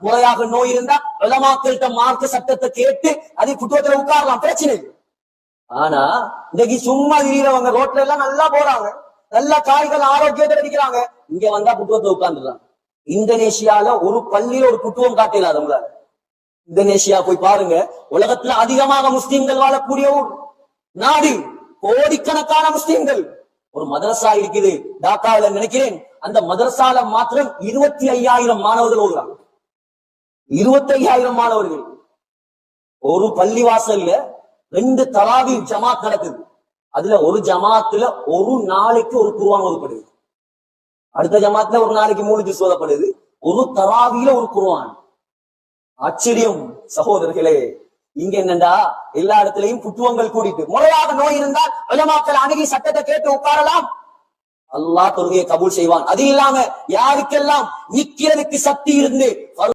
முறையாக நோய் இருந்தா உலமாக்கள்கிட்ட மார்க்க சட்டத்தை கேட்டு அதை புத்துவத்துல உட்காரலாம், பிரச்சனை இல்லை. ஆனா இன்னைக்கு சும்மா திடீரவங்க ரோட்ல எல்லாம் நல்லா போறாங்க, நல்ல காய்கள் ஆரோக்கியத்தை அடிக்கிறாங்க, இங்க வந்தா புத்துவத்துல உட்கார்ந்துடுறாங்க. இந்தோனேஷியால ஒரு பள்ளியில ஒரு புத்துவம் காட்டலாதவங்களால. இந்தோனேஷியா போய் பாருங்க, உலகத்துல அதிகமாக முஸ்லிம்கள் வாழக்கூடிய ஒரு நாடு, கோடிக்கணக்கான முஸ்லிம்கள். ஒரு மதரசா இருக்குது டாக்காவில நினைக்கிறேன், அந்த மதரசால மாத்திரம் 25,000 மாணவர்கள் ஓடுறாங்க. 25,000 மாணவர்கள். ஒரு பள்ளிவாசல்ல 2 தராவி ஜமாத் நடக்குது. அதுல ஒரு ஜமாத்துல ஒரு நாளைக்கு ஒரு குர்ஆன் ஓதப்படுது, அடுத்த ஜமாத்துல ஒரு நாளைக்கு 3 ஜுஸ் ஓதப்படுது, ஒரு தராவியில ஒரு குர்ஆன். ஆச்சரியம் சகோதரர்களே. இங்க என்னண்டா எல்லா இடத்துலயும் புத்துவங்கள் கூடிட்டு, முறையாக நோய் இருந்தால் உலமாக்கள் அணுகி சட்டத்தை கேட்டு உட்காரலாம், அல்லாஹ் தொழுகையை கபூல் செய்வான். அது இல்லாம யாருக்கெல்லாம் நிக்கிறதுக்கு சக்தி இருந்து